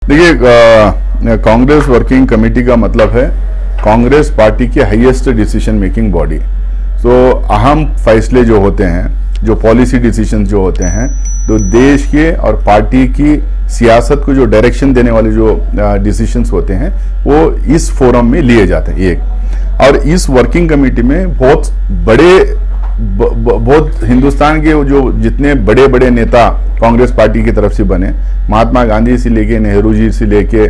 देखिए, Congress working committee का मतलब है कांग्रेस पार्टी की हाईएस्ट डिसीजन मेकिंग बॉडी। तो अहम फैसले जो होते हैं, जो पॉलिसी डिसीजन जो होते हैं, तो देश के और पार्टी की सियासत को जो डायरेक्शन देने वाले जो डिसीजंस होते हैं वो इस फोरम में लिए जाते हैं। एक और इस वर्किंग कमेटी में बहुत हिंदुस्तान के जो जितने बड़े बड़े नेता कांग्रेस पार्टी की तरफ से बने, महात्मा गांधी से लेके नेहरू जी से लेके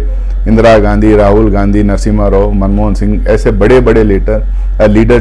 इंदिरा गांधी, राहुल गांधी, नरसिम्हा राव, मनमोहन सिंह, ऐसे बड़े बड़े लीडर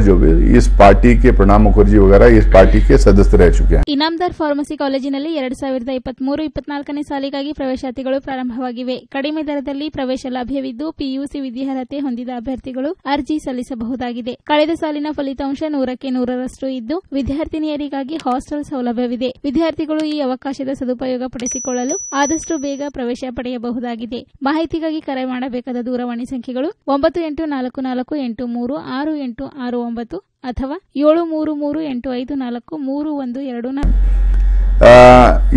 जो भी इस पार्टी के, प्रणब मुखर्जी वगैरह इस पार्टी के सदस्य रह चुके हैं। ಇನಾಮದಾರ್ ಫಾರ್ಮಸಿ ಕಾಲೇಜಿನಲ್ಲಿ 2023-24 ಸಾಲಿಗಾಗಿ ಪ್ರವೇಶಾತಿಗಳು ಪ್ರಾರಂಭವಾಗಿವೆ. ಕಡಿಮೆ ದರದಲ್ಲಿ ಪ್ರವೇಶ ಲಭ್ಯವಿದ್ದು ಪಿಯುಸಿ ವಿದ್ಯಾರ್ಹತೆ ಹೊಂದಿದ ಅಭ್ಯರ್ಥಿಗಳು ಅರ್ಜಿ ಸಲ್ಲಿಸಬಹುದಾಗಿದೆ. ಕಳೆದ ಸಾಲಿನ ಫಲಿತಾಂಶ 100ಕ್ಕೆ 100ರಷ್ಟು ಇದ್ದು ವಿದ್ಯಾರ್ಥಿನಿಯರಿಗಾಗಿ ಹಾಸ್ಟೆಲ್ ಸೌಲಭ್ಯವಿದೆ. ವಿದ್ಯಾರ್ಥಿಗಳು ಈ ಅವಕಾಶದ ಸದುಪಯೋಗ ಪಡಿಸಿಕೊಳ್ಳಲು ಆದಷ್ಟು ಬೇಗ ಪ್ರವೇಶ ಪಡೆಯಬಹುದಾಗಿದೆ. ಮಾಹಿತಿಗಾಗಿ ಕರೆ ಮಾಡಬೇಕಾದ ದೂರವಾಣಿ ಸಂಖ್ಯೆಗಳು 9844836869 अथवा 7338543124।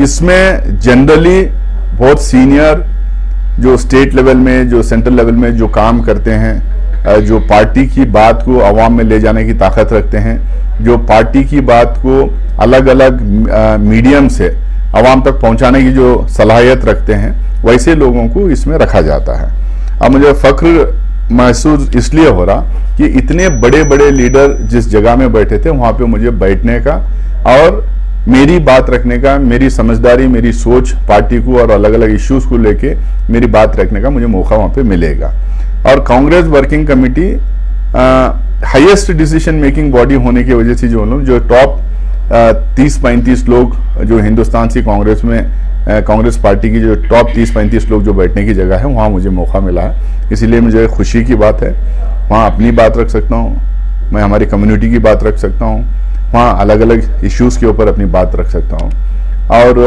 इसमें जनरली बहुत सीनियर जो स्टेट लेवल में, जो सेंट्रल लेवल में जो काम करते हैं, जो पार्टी की बात को आवाम में ले जाने की ताकत रखते हैं, जो पार्टी की बात को अलग अलग मीडियम से आवाम तक पहुंचाने की जो सलाहियत रखते हैं, वैसे लोगों को इसमें रखा जाता है। अब मुझे फख्र महसूस इसलिए हो रहा कि इतने बड़े बड़े लीडर जिस जगह में बैठे थे वहां पे मुझे बैठने का और मेरी बात रखने का, मेरी समझदारी, मेरी सोच पार्टी को और अलग अलग इश्यूज को लेके मेरी बात रखने का मुझे मौका वहां पे मिलेगा। और Congress working committee highest decision making body होने की वजह से जो टॉप 30-35 लोग जो हिंदुस्तान से कांग्रेस में कांग्रेस पार्टी की जो टॉप 30-35 लोग जो बैठने की जगह है वहां मुझे मौका मिला है। इसीलिए मुझे खुशी की बात है। वहां अपनी बात रख सकता हूं, मैं हमारी कम्युनिटी की बात रख सकता हूं, वहां अलग अलग इश्यूज के ऊपर अपनी बात रख सकता हूं। और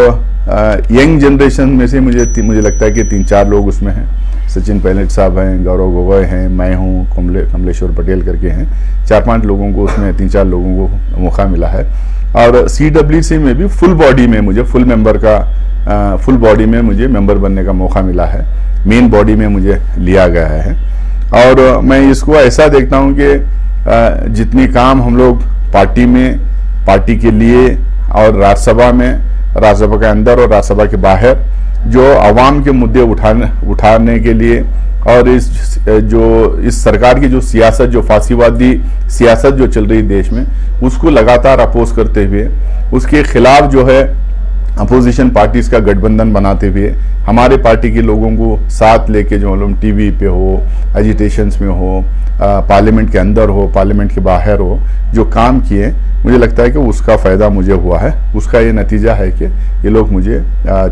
यंग जनरेशन में से मुझे लगता है कि 3-4 लोग उसमें हैं। सचिन पायलट साहब हैं, गौरव गोगोई हैं, मैं हूं, कमलेश्वर पटेल करके हैं। 4-5 लोगों को उसमें 3-4 लोगों को मौका मिला है। और CWC में भी फुल बॉडी में मुझे फुल बॉडी में मुझे मेंबर बनने का मौका मिला है। मेन बॉडी में मुझे लिया गया है। और मैं इसको ऐसा देखता हूं कि जितनी काम हम लोग पार्टी में, पार्टी के लिए और राज्यसभा में, राज्यसभा के अंदर और राज्यसभा के बाहर जो आवाम के मुद्दे उठाने के लिए और इस सरकार की जो सियासत, जो फासीवादी सियासत जो चल रही देश में, उसको लगातार अपोज करते हुए, उसके खिलाफ जो है अपोजिशन पार्टीज का गठबंधन बनाते हुए हमारे पार्टी के लोगों को साथ लेके जो लोग टीवी पे हो, एजिटेशंस में हो, पार्लियामेंट के अंदर हो, पार्लियामेंट के बाहर हो, जो काम किए, मुझे लगता है कि उसका फायदा मुझे हुआ है। उसका ये नतीजा है कि ये लोग मुझे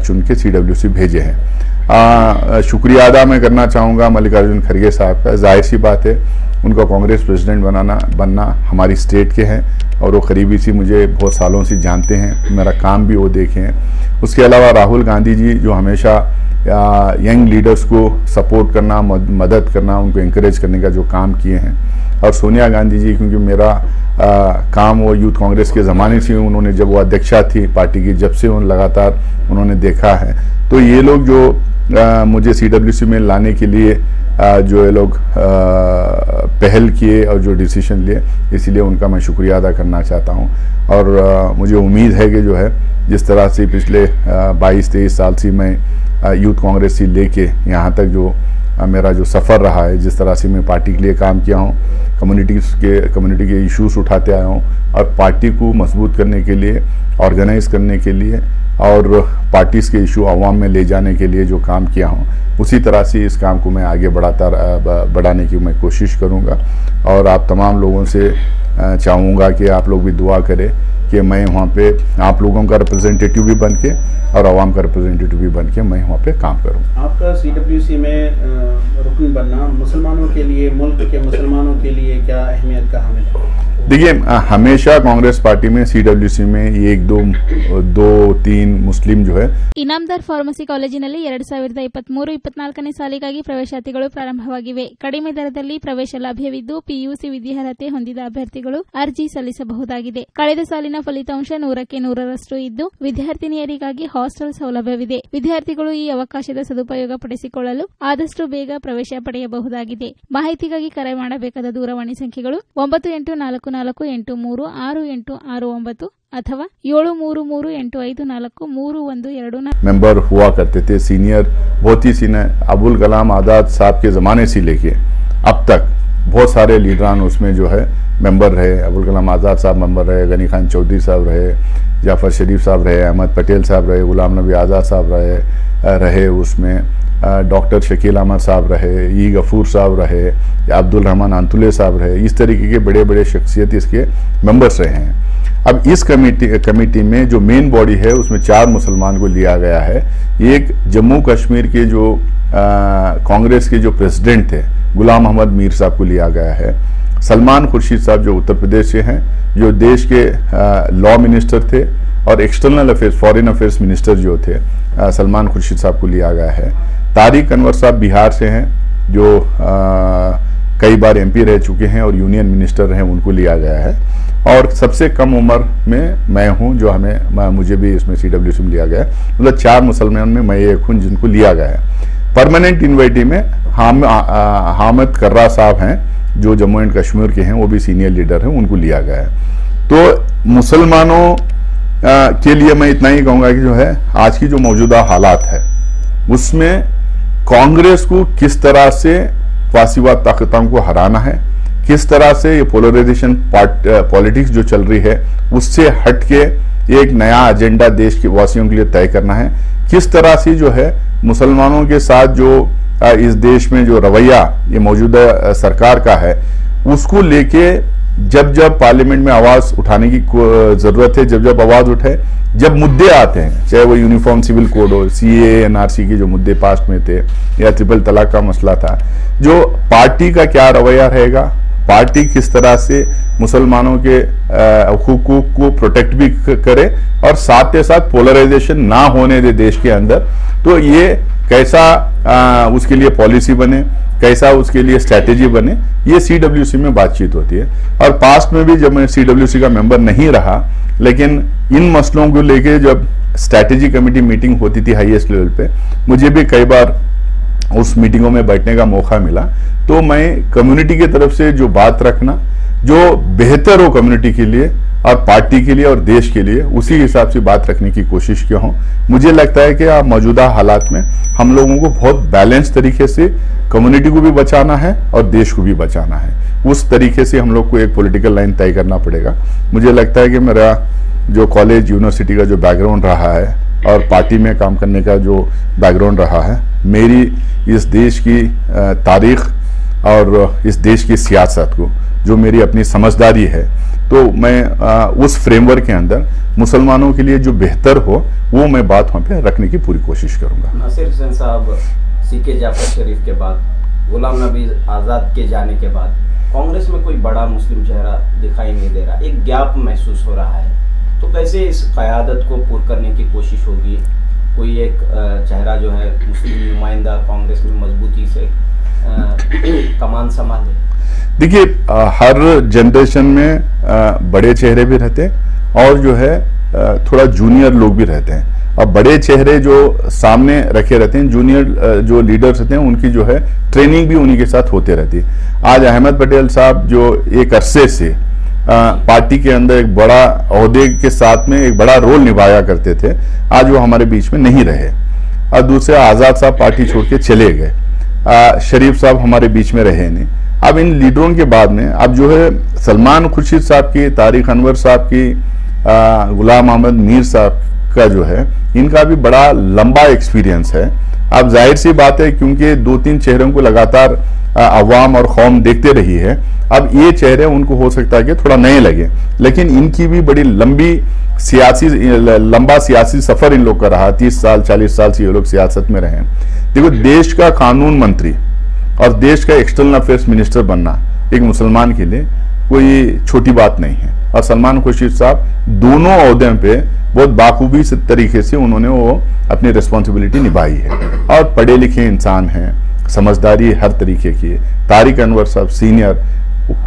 चुन के CWC भेजे हैं। शुक्रिया अदा मैं करना चाहूँगा मल्लिकार्जुन खड़गे साहब का। जाहिर सी बात है उनका कांग्रेस प्रेसिडेंट बनना हमारी स्टेट के हैं और वो करीबी से मुझे बहुत सालों से जानते हैं, मेरा काम भी वो देखे हैं। उसके अलावा राहुल गांधी जी जो हमेशा यंग लीडर्स को सपोर्ट करना, मदद करना, उनको इंकरेज करने का जो काम किए हैं। और सोनिया गांधी जी, क्योंकि मेरा काम वो यूथ कांग्रेस के ज़माने से, उन्होंने जब वो अध्यक्षा थी पार्टी की, जब से लगातार उन्होंने देखा है, तो ये लोग जो मुझे CWC में लाने के लिए जो ये लोग पहल किए और जो डिसीजन लिए, इसीलिए उनका मैं शुक्रिया अदा करना चाहता हूं। और मुझे उम्मीद है कि जो है जिस तरह से पिछले 22-23 साल से मैं यूथ कांग्रेस से लेके यहाँ तक जो मेरा जो सफ़र रहा है, जिस तरह से मैं पार्टी के लिए काम किया हूँ, कम्युनिटी के इश्यूज उठाते आया हूँ और पार्टी को मजबूत करने के लिए, ऑर्गेनाइज करने के लिए और पार्टीज के इशू आवाम में ले जाने के लिए जो काम किया हूँ, उसी तरह से इस काम को मैं आगे बढ़ाने की मैं कोशिश करूँगा। और आप तमाम लोगों से चाहूँगा कि आप लोग भी दुआ करें कि मैं वहाँ पे आप लोगों का रिप्रेजेंटेटिव भी बन के और आवाम का रिप्रेजेंटेटिव भी बन के मैं वहाँ पे काम करूँ। आपका CWC में रुकन बनना मुसलमानों के लिए, मुल्क के मुसलमानों के लिए क्या अहमियत का हामिल है? देखिए, हमेशा कांग्रेस पार्टी में सीडब्ल्यूसी में एक दो तीन मुस्लिम जो है। ಇನಾಮದಾರ್ ಫಾರ್ಮಸಿ ಕಾಲೇಜಿನಲ್ಲಿ 2023-24ನೇ ಸಾಲಿಗಾಗಿ ಪ್ರವೇಶಾತಿಗಳು ಪ್ರಾರಂಭವಾಗಿವೆ. ಕಡಿಮೆ ದರದಲ್ಲಿ ಪ್ರವೇಶ ಲಭ್ಯವಿದ್ದು ಪಿಯುಸಿ ವಿದ್ಯಾರ್ಹತೆ ಹೊಂದಿದ ಅಭ್ಯರ್ಥಿಗಳು ಅರ್ಜಿ ಸಲ್ಲಿಸಬಹುದಾಗಿದೆ. ಕಳೆದ ಸಾಲಿನ ಫಲಿತಾಂಶ 100ಕ್ಕೆ 100ರಷ್ಟು ಇದ್ದು ವಿದ್ಯಾರ್ಥಿನಿಯರಿಗಾಗಿ ಹಾಸ್ಟೆಲ್ ಸೌಲಭ್ಯವಿದೆ. ವಿದ್ಯಾರ್ಥಿಗಳು ಈ ಅವಕಾಶದ ಸದುಪಯೋಗ ಪಡಿಸಿಕೊಳ್ಳಲು ಆದಷ್ಟು ಬೇಗ ಪ್ರವೇಶ ಪಡೆಯಬಹುದಾಗಿದೆ. ಮಾಹಿತಿಗಾಗಿ ಕರೆ ಮಾಡಬೇಕಾದ ದೂರವಾಣಿ ಸಂಖ್ಯೆಗಳು 9844836869 अथवा 7338543124। मेंबर हुआ करते थे सीनियर, बहुत ही सीनियर। अबुल कलाम आजाद साहब के ज़माने से लेके अब तक बहुत सारे लीडरान उसमें जो है मेंबर रहे। अबुल कलाम आजाद साहब मेंबर रहे, गनी खान चौधरी साहब रहे, जाफर शरीफ साहब रहे, अहमद पटेल साहब रहे, गुलाम नबी आज़ाद साहब रहे उसमें, डॉक्टर शकील अहमद साहब रहे, ई गफूर साहब रहे, अब्दुल रहमान अंतुले साहब रहे। इस तरीके के बड़े बड़े शख्सियत इसके मेंबर्स रहे हैं। अब इस कमेटी में जो मेन बॉडी है उसमें 4 मुसलमान को लिया गया है। एक जम्मू कश्मीर के जो कांग्रेस के जो प्रेसिडेंट थे गुलाम अहमद मीर साहब को लिया गया है। सलमान खुर्शीद साहब जो उत्तर प्रदेश से हैं, जो देश के लॉ मिनिस्टर थे और external affairs foreign affairs minister जो थे, सलमान खुर्शीद साहब को लिया गया है। तारिक अनवर साहब बिहार से हैं, जो कई बार एमपी रह चुके हैं और यूनियन मिनिस्टर हैं, उनको लिया गया है। और सबसे कम उम्र में मैं हूं, जो मुझे भी इसमें सीडब्ल्यूसी में लिया गया है। मतलब 4 मुसलमान में मैं एक हूं जिनको लिया गया है। परमानेंट इन्वाइटी में हामिद कर्रा साहब हैं, जो जम्मू एंड कश्मीर के हैं, वो भी सीनियर लीडर हैं, उनको लिया गया है। तो मुसलमानों के लिए मैं इतना ही कहूंगा कि जो है आज की जो मौजूदा हालात है उसमें कांग्रेस को किस तरह से फासीवाद ताकतों को हराना है, किस तरह से ये पोलराइजेशन पॉलिटिक्स जो चल रही है उससे हटके एक नया एजेंडा देश के वासियों के लिए तय करना है। किस तरह से जो है मुसलमानों के साथ जो इस देश में जो रवैया ये मौजूदा सरकार का है उसको लेके जब पार्लियामेंट में आवाज उठाने की जरूरत है, जब आवाज उठे, जब मुद्दे आते हैं, चाहे वो यूनिफॉर्म सिविल कोड हो, सीए एनआरसी के जो मुद्दे पास्ट में थे, या ट्रिपल तलाक का मसला था, जो पार्टी का क्या रवैया रहेगा, पार्टी किस तरह से मुसलमानों के हुकूक को प्रोटेक्ट भी करे और साथ के साथ पोलराइजेशन ना होने दे देश के अंदर, तो ये कैसा उसके लिए पॉलिसी बने, कैसा उसके लिए स्ट्रैटेजी बने, ये सीडब्ल्यूसी में बातचीत होती है। और पास्ट में भी जब मैं सीडब्ल्यूसी का मेंबर नहीं रहा, लेकिन इन मसलों को लेके जब स्ट्रैटेजी कमेटी मीटिंग होती थी हाईएस्ट लेवल पे, मुझे भी कई बार उस मीटिंगों में बैठने का मौका मिला। तो मैं कम्युनिटी की तरफ से जो बात रखना, जो बेहतर हो कम्युनिटी के लिए और पार्टी के लिए और देश के लिए, उसी हिसाब से बात रखने की कोशिश किया हूं। मुझे लगता है कि मौजूदा हालात में हम लोगों को बहुत बैलेंस तरीके से कम्युनिटी को भी बचाना है और देश को भी बचाना है। उस तरीके से हम लोग को एक पॉलिटिकल लाइन तय करना पड़ेगा। मुझे लगता है कि मेरा जो कॉलेज यूनिवर्सिटी का जो बैकग्राउंड रहा है और पार्टी में काम करने का जो बैकग्राउंड रहा है, मेरी इस देश की तारीख और इस देश की सियासत को जो मेरी अपनी समझदारी है, तो मैं उस फ्रेमवर्क के अंदर मुसलमानों के लिए जो बेहतर हो वो मैं बात वहाँ पे रखने की पूरी कोशिश करूंगा। नासिर हुसैन साहब, सीके जाफर शरीफ के बाद, गुलाम नबी आज़ाद के जाने के बाद कांग्रेस में कोई बड़ा मुस्लिम चेहरा दिखाई नहीं दे रहा, एक गैप महसूस हो रहा है। तो कैसे इस क़यादत को पूर्ण करने की कोशिश होगी? कोई एक चेहरा जो है मुस्लिम नुमाइंदा कांग्रेस में मजबूती से कमान संभाले? देखिए, हर जनरेशन में बड़े चेहरे भी रहते हैं और जो है थोड़ा जूनियर लोग भी रहते हैं। और बड़े चेहरे जो सामने रखे रहते हैं, जूनियर जो लीडर्स रहते हैं, उनकी जो है ट्रेनिंग भी उन्हीं के साथ होते रहती है। आज अहमद पटेल साहब जो एक अरसे से पार्टी के अंदर एक बड़ा ओहदे के साथ में एक बड़ा रोल निभाया करते थे, आज वो हमारे बीच में नहीं रहे। और दूसरे आज़ाद साहब पार्टी छोड़ के चले गए, शरीफ साहब हमारे बीच में रहे नहीं। अब इन लीडरों के बाद में अब जो है सलमान खुर्शीद साहब की, तारिक अनवर साहब की, गुलाम अहमद मीर साहब का जो है, इनका भी बड़ा लंबा एक्सपीरियंस है। अब जाहिर सी बात है, क्योंकि 2-3 चेहरों को लगातार अवाम और कौम देखते रही है, अब ये चेहरे उनको हो सकता है कि थोड़ा नए लगे, लेकिन इनकी भी बड़ी लंबा सियासी सफर इन लोग का रहा। 30 साल 40 साल से ये लोग सियासत में रहे। देखो, देश का कानून मंत्री और देश का एक्सटर्नल अफेयर्स मिनिस्टर बनना एक मुसलमान के लिए कोई छोटी बात नहीं है। और सलमान खुर्शीद साहब दोनों ओहदे पे बहुत बाखूबी से तरीके से उन्होंने वो अपनी रिस्पॉन्सिबिलिटी निभाई है और पढ़े लिखे इंसान हैं, समझदारी हर तरीके की। तारिक अनवर साहब सीनियर,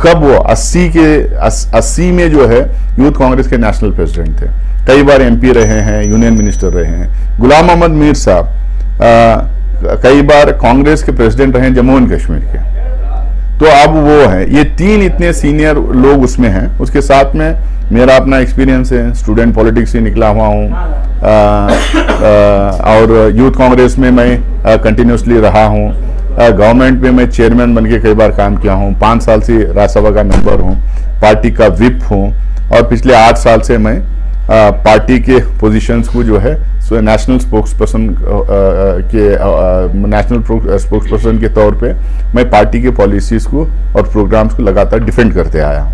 कब वो 80 में जो है यूथ कांग्रेस के नेशनल प्रेसिडेंट थे, कई बार एमपी रहे हैं, यूनियन मिनिस्टर रहे हैं। गुलाम मोहम्मद मीर साहब कई बार कांग्रेस के प्रेसिडेंट रहे हैं जम्मू एंड कश्मीर के। तो अब वो है, ये 3 इतने सीनियर लोग उसमें हैं। उसके साथ में मेरा अपना एक्सपीरियंस है, स्टूडेंट पॉलिटिक्स से निकला हुआ हूँ और यूथ कांग्रेस में मैं कंटिन्यूसली रहा हूँ। गवर्नमेंट में मैं चेयरमैन बन के कई बार काम किया हूँ, 5 साल से राज्यसभा का मेंबर हूँ, पार्टी का विप हूँ और पिछले 8 साल से मैं पार्टी के पोजीशंस को जो है नेशनल स्पोक्सपर्सन के तौर पे मैं पार्टी के पॉलिसीज को और प्रोग्राम्स को लगातार डिफेंड करते आया हूँ।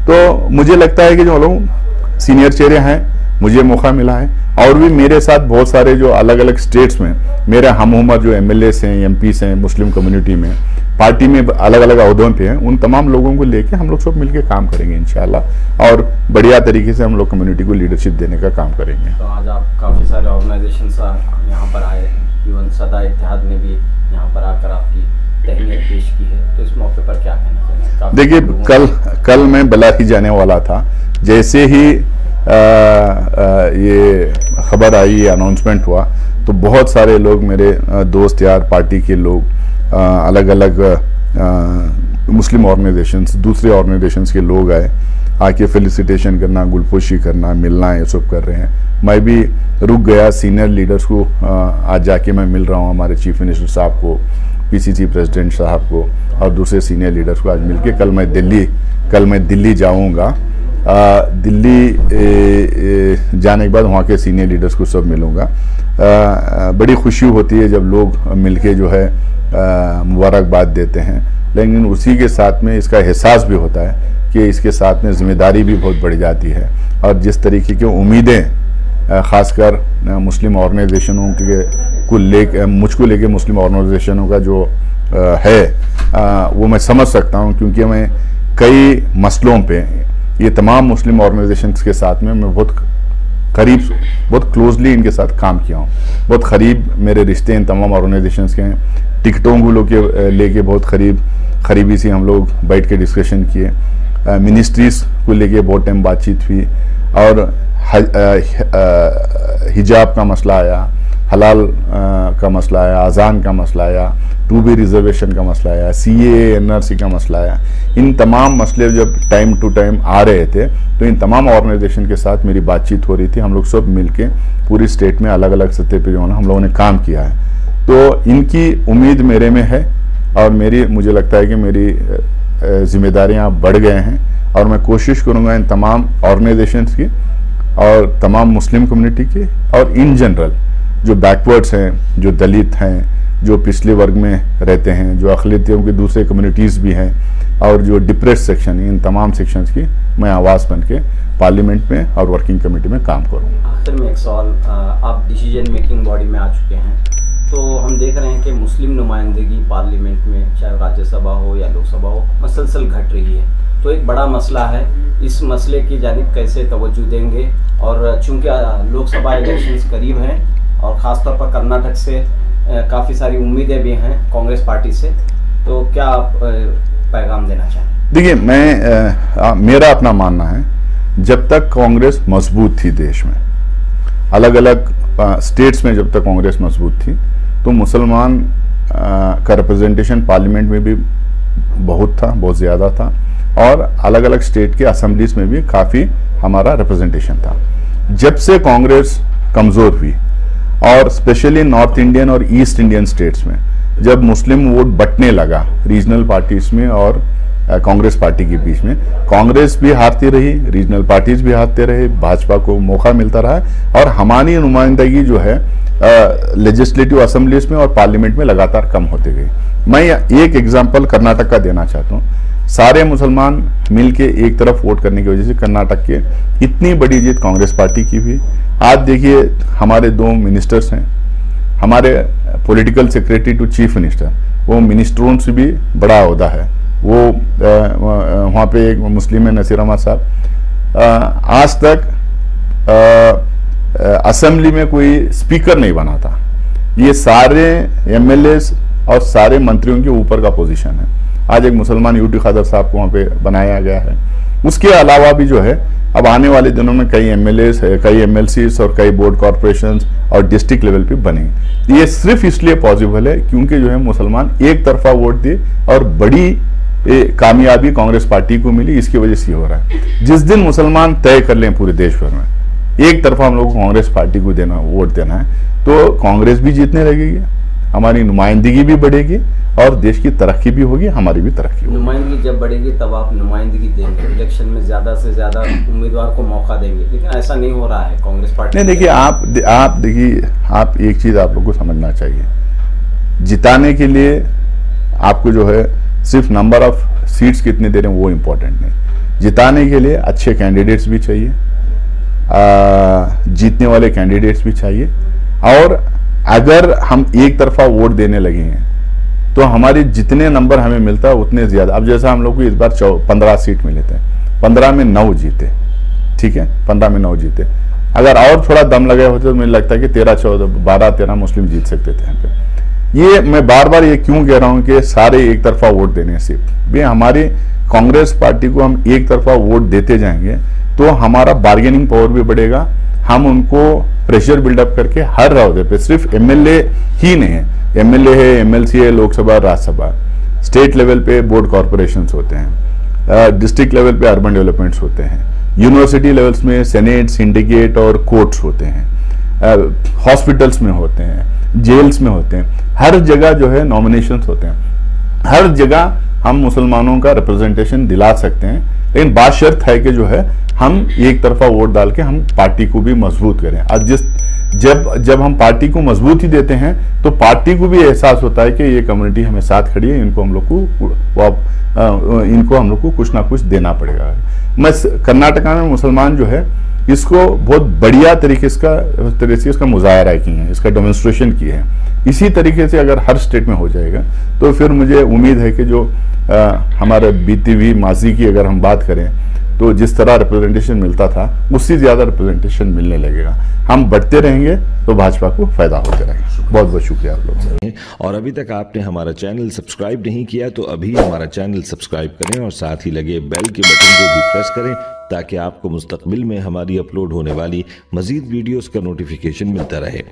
तो मुझे लगता है कि जो लोग सीनियर चेहरे हैं, मुझे मौका मिला है और भी मेरे साथ बहुत सारे जो अलग अलग स्टेट्स में मेरे हम उम्र जो एमएलएस हैं, एमपीस हैं, मुस्लिम कम्युनिटी में, पार्टी में अलग अलग अहदों पे हैं, उन तमाम लोगों को लेके हम लोग सब मिलके काम करेंगे इंशाल्लाह और बढ़िया तरीके से हम लोग कम्युनिटी को लीडरशिप देने का काम करेंगे। तो आज आप काफ़ी सारे ऑर्गेनाइजेशन यहाँ पर आए, इवन सदा इत्तेहाद ने भी यहाँ पर आकर आपकी तहनीत पेश की है, तो इस मौके पर क्या कहना चाहिए? देखिए, कल मैं बलाही जाने वाला था, जैसे ही ये खबर आई, ये अनाउंसमेंट हुआ, तो बहुत सारे लोग मेरे दोस्त यार, पार्टी के लोग, अलग अलग मुस्लिम ऑर्गेनाइजेशंस, दूसरे ऑर्गेनाइजेशंस के लोग आके फेलिसिटेशन करना, गुलपोशी करना, मिलना, ये सब कर रहे हैं। मैं भी रुक गया, सीनियर लीडर्स को आज जाके मैं मिल रहा हूँ, हमारे चीफ मिनिस्टर साहब को, पीसीसी प्रेसिडेंट साहब को और दूसरे सीनियर लीडर्स को आज मिलके कल मैं दिल्ली जाऊँगा। दिल्ली जाने के बाद वहाँ के सीनियर लीडर्स को सब मिलूँगा। बड़ी खुशी होती है जब लोग मिलके जो है मुबारकबाद देते हैं, लेकिन उसी के साथ में इसका एहसास भी होता है कि इसके साथ में जिम्मेदारी भी बहुत बढ़ जाती है और जिस तरीके की उम्मीदें खासकर मुस्लिम ऑर्गेनाइजेशनों को लेके, मुझको लेके मुस्लिम ऑर्गेनाइजेशनों का जो है वो मैं समझ सकता हूँ, क्योंकि मैं कई मसलों पे ये तमाम मुस्लिम ऑर्गेनाइजेशंस के साथ में मैं बहुत क्लोजली इनके साथ काम किया हूँ। बहुत करीब मेरे रिश्ते इन तमाम ऑर्गेनाइजेशंस के हैं। टिकटों को लेके बहुत करीबी से हम लोग बैठ के डिस्कशन किए, मिनिस्ट्रीज को लेके बहुत टाइम बातचीत हुई और हिजाब का मसला आया, हलाल का मसला आया, अजान का मसला आया, 2B रिजर्वेशन का मसला आया, CAA NRC का मसला आया। इन तमाम मसले जब टाइम टू टाइम आ रहे थे तो इन तमाम ऑर्गेनाइजेशन के साथ मेरी बातचीत हो रही थी। हम लोग सब मिलके पूरी स्टेट में अलग अलग सतह पे जो है हम लोगों ने काम किया है। तो इनकी उम्मीद मेरे में है और मुझे लगता है कि मेरी जिम्मेदारियां बढ़ गए हैं और मैं कोशिश करूंगा इन तमाम ऑर्गेनाइजेशंस की और तमाम मुस्लिम कम्युनिटी की और इन जनरल जो बैकवर्ड्स हैं, जो दलित हैं, जो पिछले वर्ग में रहते हैं, जो अक़लियतों की दूसरे कम्युनिटीज़ भी हैं और जो डिप्रेस सेक्शन, इन तमाम सेक्शंस की मैं आवाज़ बन के पार्लियामेंट में और वर्किंग कमेटी में काम करूँगा। आखिर में एक सवाल, आप डिसीजन मेकिंग बॉडी में आ चुके हैं, तो हम देख रहे हैं कि मुस्लिम नुमाइंदगी पार्लियामेंट में चाहे राज्यसभा हो या लोकसभा हो मसलसल घट रही है। तो एक बड़ा मसला है, इस मसले की जानिब कैसे तवज्जो देंगे? और चूँकि लोकसभा इलेक्शंस करीब हैं और ख़ासतौर पर कर्नाटक से काफ़ी सारी उम्मीदें भी हैं कांग्रेस पार्टी से, तो क्या आप पैगाम देना चाहें? देखिए, मेरा अपना मानना है, जब तक कांग्रेस मजबूत थी देश में, अलग अलग स्टेट्स में जब तक कांग्रेस मजबूत थी, तो मुसलमान का रिप्रेजेंटेशन पार्लियामेंट में भी बहुत था, बहुत ज़्यादा था और अलग अलग स्टेट के असेंबलीज में भी काफ़ी हमारा रिप्रेजेंटेशन था। जब से कांग्रेस कमज़ोर हुई और स्पेशली नॉर्थ इंडियन और ईस्ट इंडियन स्टेट्स में जब मुस्लिम वोट बंटने लगा रीजनल पार्टीज में और कांग्रेस पार्टी के बीच में, कांग्रेस भी हारती रही, रीजनल पार्टीज भी हारते रहे, भाजपा को मौका मिलता रहा और हमारी नुमाइंदगी जो है लेजिस्लेटिव असेंबलीज में और पार्लियामेंट में लगातार कम होती गई। मैं एक एग्जांपल कर्नाटक का देना चाहता हूँ। सारे मुसलमान मिलके एक तरफ वोट करने की वजह से कर्नाटक के इतनी बड़ी जीत कांग्रेस पार्टी की हुई। आज देखिए, हमारे 2 मिनिस्टर्स हैं, हमारे political secretary to chief minister, वो मिनिस्टरों से भी बड़ा ओहदा है, वो वहाँ पे एक मुस्लिम है नसीर अहमद साहब, आज तक असेंबली में कोई स्पीकर नहीं बना था। ये सारे एमएलएस और सारे मंत्रियों के ऊपर का पोजीशन है। आज एक मुसलमान यूटी खादर साहब को वहाँ पे बनाया गया है। उसके अलावा भी जो है अब आने वाले दिनों में कई एमएलएस, कई एमएलसीज और कई बोर्ड कॉर्पोरेशंस और डिस्ट्रिक्ट लेवल पे बनेंगे। ये सिर्फ इसलिए पॉसिबल है क्योंकि जो है मुसलमान एक तरफा वोट दिए और बड़ी कामयाबी कांग्रेस पार्टी को मिली, इसकी वजह से हो रहा है। जिस दिन मुसलमान तय कर लें पूरे देश भर में एक तरफा हम लोग को कांग्रेस पार्टी को वोट देना है, तो कांग्रेस भी जीतने लगेगी, हमारी नुमाइंदगी भी बढ़ेगी और देश की तरक्की भी होगी, हमारी भी तरक्की होगी। नुमाइंदगी जब बढ़ेगी तब आप नुमाइंदगी देंगे, इलेक्शन में ज्यादा से ज्यादा उम्मीदवार को मौका देंगे, लेकिन ऐसा नहीं हो रहा है कांग्रेस पार्टी। नहीं, देखिए आप देखिए, आप एक चीज आप लोग को समझना चाहिए, जिताने के लिए आपको जो है सिर्फ नंबर ऑफ सीट्स कितने दे रहे हैं वो इम्पोर्टेंट नहीं, जिताने के लिए अच्छे कैंडिडेट्स भी चाहिए, जीतने वाले कैंडिडेट्स भी चाहिए। और अगर हम एक तरफा वोट देने लगे हैं तो हमारे जितने नंबर हमें मिलता है उतने ज्यादा, अब जैसा हम लोग को इस बार 15 सीट मिले थे, 15 में 9 जीते, ठीक है, 15 में 9 जीते। अगर और थोड़ा दम लगाए होते तो मुझे लगता है कि 12-13 मुस्लिम जीत सकते थे यहाँ पे। ये मैं बार बार ये क्यों कह रहा हूं कि सारे एक तरफा वोट देने से भी हमारी कांग्रेस पार्टी को हम एक तरफा वोट देते जाएंगे तो हमारा बार्गेनिंग पावर भी बढ़ेगा। हम उनको प्रेशर बिल्डअप करके हर राउंड पे, सिर्फ एमएलए ही नहीं है, एमएलए है, एमएलसी है, लोकसभा, राज्यसभा, स्टेट लेवल पे बोर्ड कॉर्पोरेशंस होते हैं, डिस्ट्रिक्ट लेवल पे अर्बन डेवलपमेंट्स होते हैं, यूनिवर्सिटी लेवल्स में सेनेट, सिंडिकेट और कोर्ट्स होते हैं, हॉस्पिटल्स में होते हैं, जेल्स में होते हैं, हर जगह जो है नॉमिनेशंस होते हैं, हर जगह हम मुसलमानों का रिप्रेजेंटेशन दिला सकते हैं। लेकिन बात शर्त है कि जो है हम एक तरफा वोट डाल के हम पार्टी को भी मजबूत करें। आज जब हम पार्टी को मजबूती देते हैं तो पार्टी को भी एहसास होता है कि ये कम्युनिटी हमें साथ खड़ी है, इनको हम लोग को कुछ ना कुछ देना पड़ेगा। मैं कर्नाटका में मुसलमान जो है इसको बहुत बढ़िया तरीके से इसका मुजाहरा किए हैं, इसका डेमोन्स्ट्रेशन किए हैं। इसी तरीके से अगर हर स्टेट में हो जाएगा तो फिर मुझे उम्मीद है कि जो हमारे बीती हुई माजी की अगर हम बात करें तो जिस तरह रिप्रेजेंटेशन मिलता था उससे ज्यादा रिप्रेजेंटेशन मिलने लगेगा। हम बढ़ते रहेंगे तो भाजपा को फायदा होते रहेगा। बहुत बहुत शुक्रिया आप लोग। और अभी तक आपने हमारा चैनल सब्सक्राइब नहीं किया तो अभी हमारा चैनल सब्सक्राइब करें और साथ ही लगे बेल के बटन को भी प्रेस करें ताकि आपको मुस्तकबिल में हमारी अपलोड होने वाली मजीद वीडियोस का नोटिफिकेशन मिलता रहे।